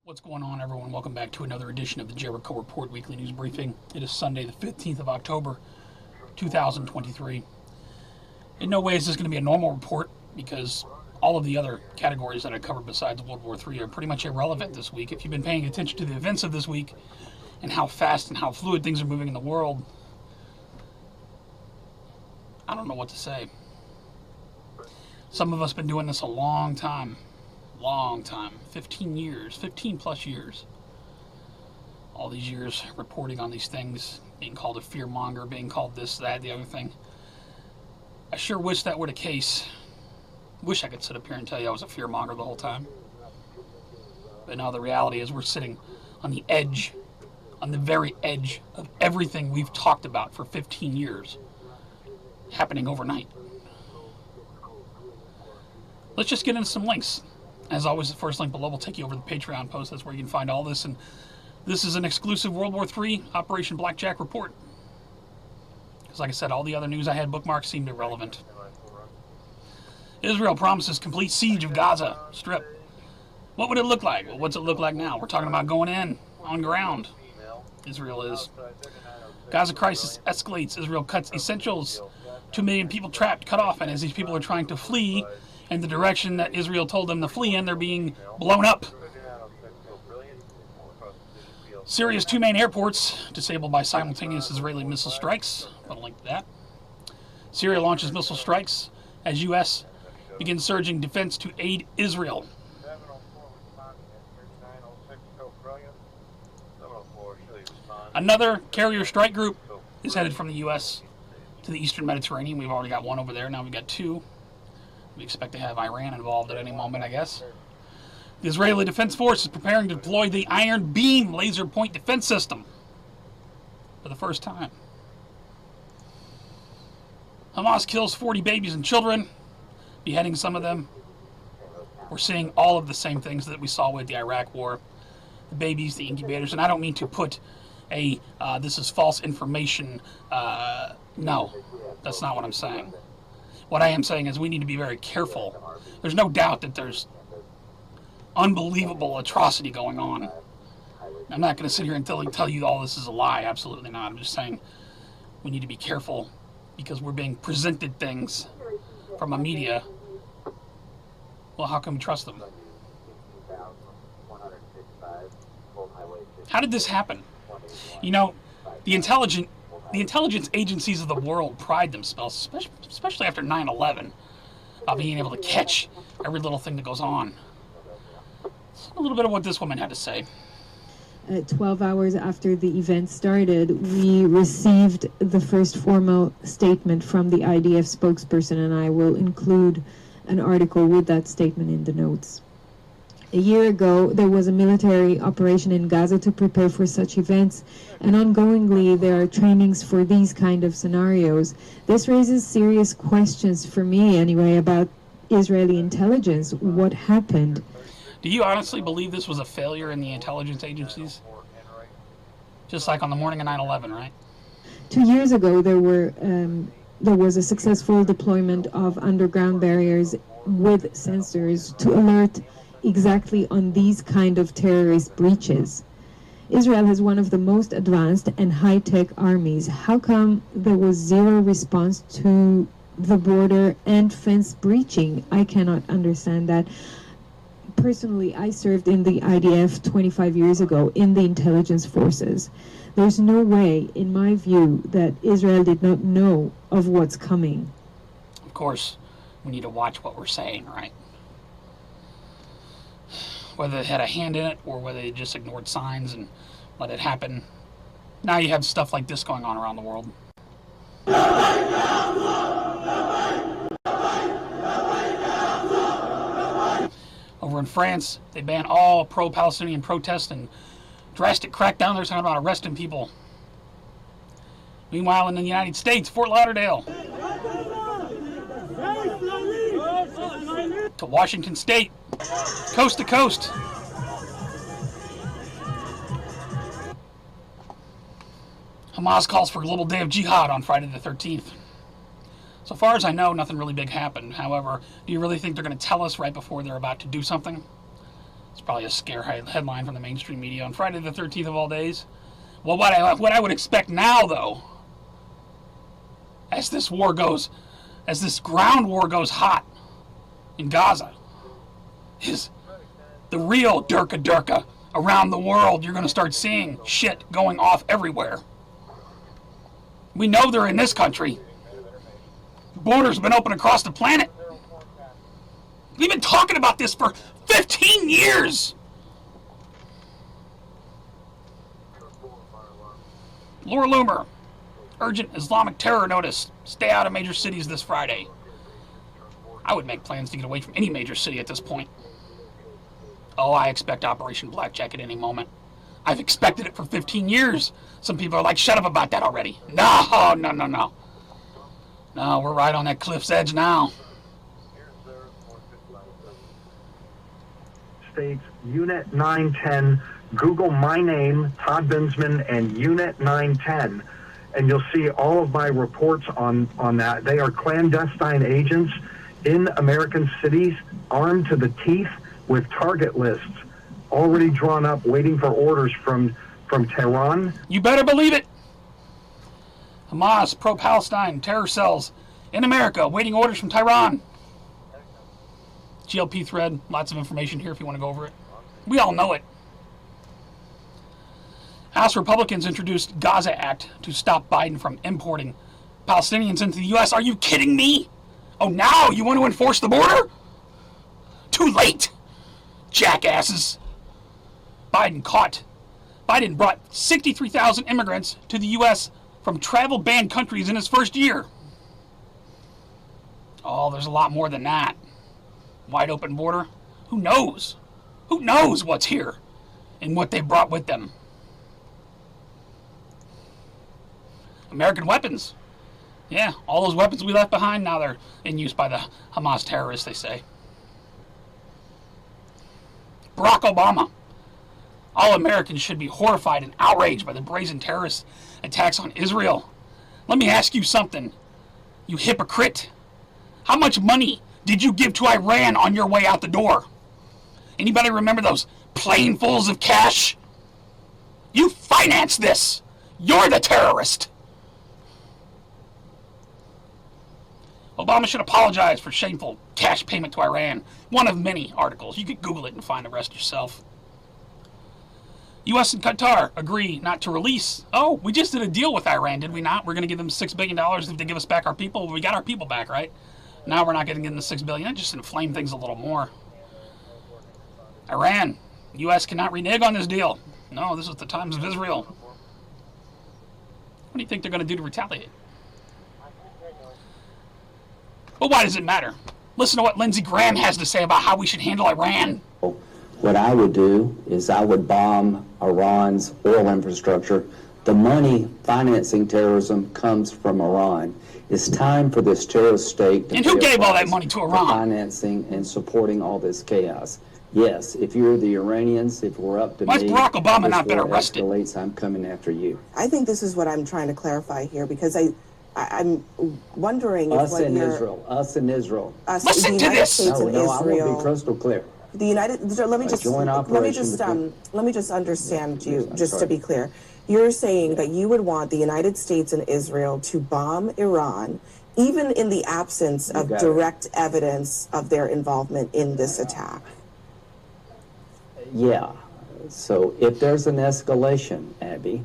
What's going on, everyone? Welcome back to another edition of the Jericho Report Weekly News Briefing. It is Sunday, the 15th of October, 2023. In no way is this going to be a normal report because all of the other categories that I covered besides World War III are pretty much irrelevant this week. If you've been paying attention to the events of this week and how fast and how fluid things are moving in the world, I don't know what to say. Some of us have been doing this a long time. 15 plus years. All these years reporting on these things, being called a fearmonger, being called this, that, the other thing. I sure wish that were the case. Wish I could sit up here and tell you I was a fearmonger the whole time. But now the reality is we're sitting on the edge, on the very edge of everything we've talked about for 15 years happening overnight. Let's just get into some links. As always, the first link below will take you over to the Patreon post. That's where you can find all this. And this is an exclusive World War III Operation Blackjack report. Because like I said, all the other news I had bookmarked seemed irrelevant. Israel promises complete siege of Gaza Strip. What would it look like? Well, what's it look like now? We're talking about going in on ground. Israel is. Gaza crisis escalates. Israel cuts essentials. 2 million people trapped, cut off. And as these people are trying to flee in the direction that Israel told them to flee in, they're being blown up. Syria's 2 main airports disabled by simultaneous Israeli missile strikes. I'll link to that. Syria launches missile strikes as U.S. begins surging defense to aid Israel. Another carrier strike group is headed from the U.S. to the eastern Mediterranean. We've already got one over there. Now we've got two. We expect to have Iran involved at any moment, I guess. The Israeli Defense Force is preparing to deploy the Iron Beam laser point defense system for the first time. Hamas kills 40 babies and children, beheading some of them. We're seeing all of the same things that we saw with the Iraq War. The babies, the incubators, and I don't mean to put a, this is false information, no, that's not what I'm saying. What I am saying is we need to be very careful. There's no doubt that there's unbelievable atrocity going on. I'm not going to sit here and tell you all this is a lie. Absolutely not. I'm just saying we need to be careful because we're being presented things from a media. Well, how can we trust them? How did this happen? You know, the intelligence agencies of the world pride themselves, especially after 9/11, of being able to catch every little thing that goes on. A little bit of what this woman had to say. 12 hours after the event started, we received the first formal statement from the IDF spokesperson, and I will include an article with that statement in the notes. A year ago, there was a military operation in Gaza to prepare for such events, and ongoingly there are trainings for these kind of scenarios. This raises serious questions for me anyway about Israeli intelligence. What happened? Do you honestly believe this was a failure in the intelligence agencies? Just like on the morning of 9/11, right? 2 years ago, there was a successful deployment of underground barriers with sensors to alert exactly on these kind of terrorist breaches. Israel has one of the most advanced and high-tech armies. How come there was zero response to the border and fence breaching? I cannot understand that. Personally, I served in the IDF 25 years ago in the intelligence forces. There's no way, in my view, that Israel did not know of what's coming. Of course, we need to watch what we're saying, right? Whether they had a hand in it or whether they just ignored signs and let it happen. Now you have stuff like this going on around the world. Over in France, they ban all pro-Palestinian protests and drastic crackdown. They're talking about arresting people. Meanwhile, in the United States, Fort Lauderdale to Washington State, coast to coast. Hamas calls for a global day of jihad on Friday the 13th. So far as I know, nothing really big happened. However, do you really think they're going to tell us right before they're about to do something? It's probably a scare headline from the mainstream media on Friday the 13th of all days. Well, what I would expect now, though, as this ground war goes hot in Gaza, is the real Durka around the world. You're going to start seeing shit going off everywhere. We know they're in this country. Borders have been open across the planet. We've been talking about this for 15 years. Laura Loomer, urgent Islamic terror notice. Stay out of major cities this Friday. I would make plans to get away from any major city at this point. Oh, I expect Operation Blackjack at any moment. I've expected it for 15 years. Some people are like, shut up about that already. No. No, we're right on that cliff's edge now. States, Unit 910, Google my name, Todd Binsman, and Unit 910, and you'll see all of my reports on that. They are clandestine agents in American cities, armed to the teeth with target lists already drawn up, waiting for orders from Tehran. You better believe it. Hamas, pro-Palestine, terror cells in America, waiting orders from Tehran. GLP thread, lots of information here if you want to go over it. We all know it. House Republicans introduced Gaza Act to stop Biden from importing Palestinians into the U.S. Are you kidding me? Oh, now you want to enforce the border? Too late, jackasses. Biden brought 63,000 immigrants to the U.S. from travel-banned countries in his first year. Oh, there's a lot more than that. Wide open border. Who knows? Who knows what's here and what they brought with them? American weapons. Yeah, all those weapons we left behind, now they're in use by the Hamas terrorists, they say. Barack Obama. All Americans should be horrified and outraged by the brazen terrorist attacks on Israel. Let me ask you something, you hypocrite. How much money did you give to Iran on your way out the door? Anybody remember those planefuls of cash? You financed this. You're the terrorist. Obama should apologize for shameful cash payment to Iran. One of many articles. You could Google it and find the rest yourself. U.S. and Qatar agree not to release. Oh, we just did a deal with Iran, did we not? We're going to give them $6 billion if they give us back our people. We got our people back, right? Now we're not going to give them the $6 billion. That just inflame things a little more. Iran, U.S. cannot renege on this deal. No, this is the times of Israel. What do you think they're going to do to retaliate? But why does it matter? Listen to what Lindsey Graham has to say about how we should handle Iran. What I would do is I would bomb Iran's oil infrastructure. The money financing terrorism comes from Iran. It's time for this terrorist state to And who gave all that money to Iran? Financing and supporting all this chaos. Yes, if you're the Iranians, if we're up to Why's me, Barack Obama this not been war arrested? escalates, I'm coming after you. I think this is what I'm trying to clarify here, because I'm wondering if Us what in you're... Israel. Us in Israel. Us, Listen the to United this. States and No, I want to Israel. be crystal clear. The United. Let me just understand you, just to be clear. You're saying that you would want the United States and Israel to bomb Iran, even in the absence of direct evidence of their involvement in this attack. Yeah. So if there's an escalation, Abby,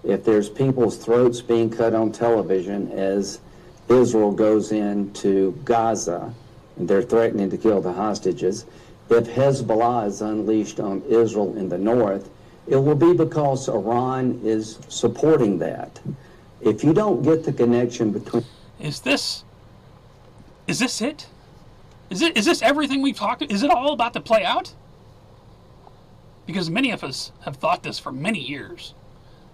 if there's people's throats being cut on television as Israel goes into Gaza and they're threatening to kill the hostages, if Hezbollah is unleashed on Israel in the north, it will be because Iran is supporting that. If you don't get the connection between... Is this it? Is this everything we've talked about? Is it all about to play out? Because many of us have thought this for many years.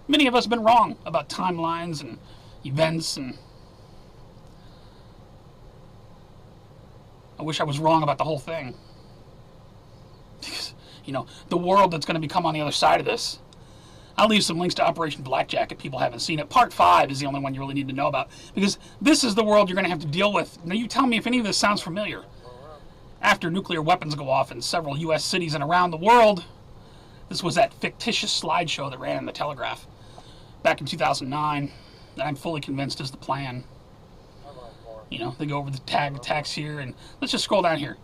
Many of us have been wrong about timelines and events, and I wish I was wrong about the whole thing. Because, the world that's going to become on the other side of this. I'll leave some links to Operation Blackjack if people haven't seen it. Part 5 is the only one you really need to know about, because this is the world you're going to have to deal with. Now you tell me if any of this sounds familiar. after nuclear weapons go off in several U.S. cities and around the world. This was that fictitious slideshow that ran in the Telegraph back in 2009 that I'm fully convinced is the plan. You know, they go over the tax here, and let's just scroll down here.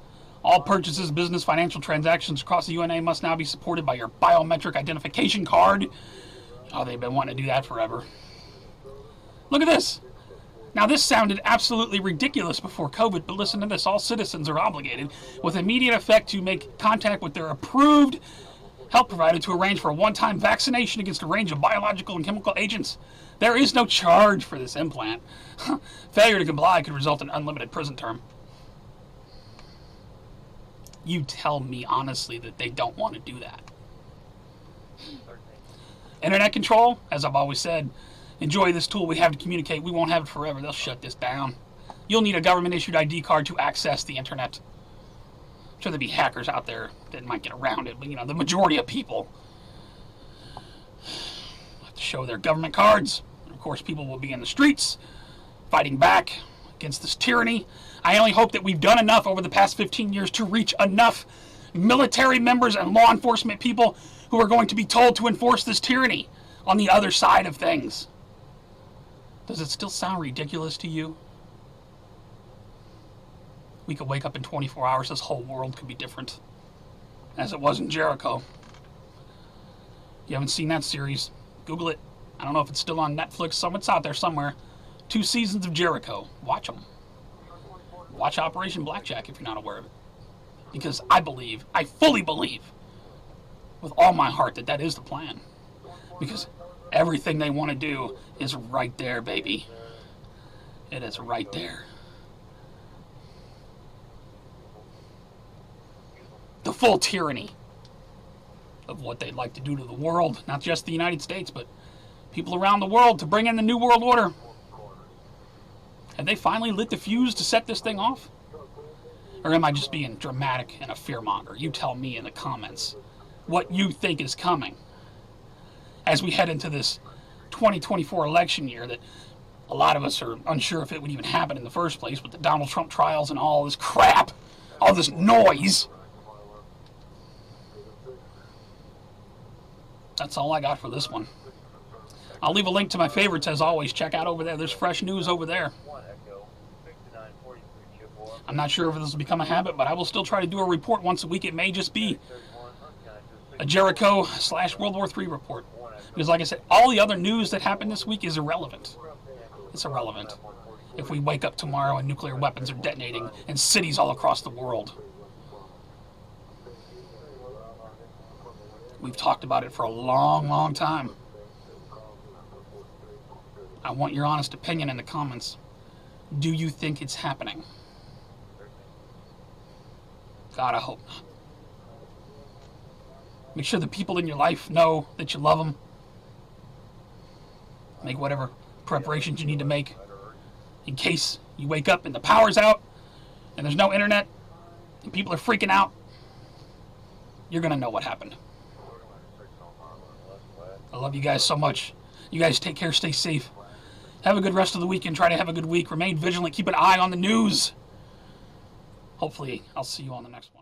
All purchases, business, financial transactions across the UNA must now be supported by your biometric identification card. Oh, they've been wanting to do that forever. Look at this. Now, this sounded absolutely ridiculous before COVID, but listen to this. All citizens are obligated, with immediate effect, to make contact with their approved health provider to arrange for a one-time vaccination against a range of biological and chemical agents. There is no charge for this implant. Failure to comply could result in unlimited prison term. You tell me honestly that they don't want to do that. Internet control, as I've always said, enjoy this tool we have to communicate. We won't have it forever. They'll shut this down. You'll need a government-issued ID card to access the internet. I'm sure there'll be hackers out there that might get around it, but you know, the majority of people have to show their government cards. And of course, people will be in the streets fighting back against this tyranny. I only hope that we've done enough over the past 15 years to reach enough military members and law enforcement people who are going to be told to enforce this tyranny on the other side of things. Does it still sound ridiculous to you? We could wake up in 24 hours, this whole world could be different, as it was in Jericho. If you haven't seen that series, Google it. I don't know if it's still on Netflix, it's out there somewhere. 2 seasons of Jericho. Watch them. Watch Operation Blackjack if you're not aware of it. Because I fully believe, with all my heart, that is the plan. Because everything they want to do is right there, baby. It is right there. The full tyranny of what they'd like to do to the world, not just the United States, but people around the world, to bring in the New World Order. Have they finally lit the fuse to set this thing off? Or am I just being dramatic and a fearmonger? You tell me in the comments what you think is coming as we head into this 2024 election year that a lot of us are unsure if it would even happen in the first place with the Donald Trump trials and all this crap, all this noise. That's all I got for this one. I'll leave a link to my favorites as always. Check out over there. There's fresh news over there. I'm not sure if this will become a habit, but I will still try to do a report once a week. It may just be a Jericho / World War III report. Because like I said, all the other news that happened this week is irrelevant. It's irrelevant if we wake up tomorrow and nuclear weapons are detonating in cities all across the world. We've talked about it for a long, long time. I want your honest opinion in the comments. Do you think it's happening? God, I hope not. Make sure the people in your life know that you love them. Make whatever preparations you need to make in case you wake up and the power's out and there's no internet and people are freaking out. You're going to know what happened. I love you guys so much. You guys take care, stay safe. Have a good rest of the weekend. Try to have a good week. Remain vigilant. Keep an eye on the news. Hopefully, I'll see you on the next one.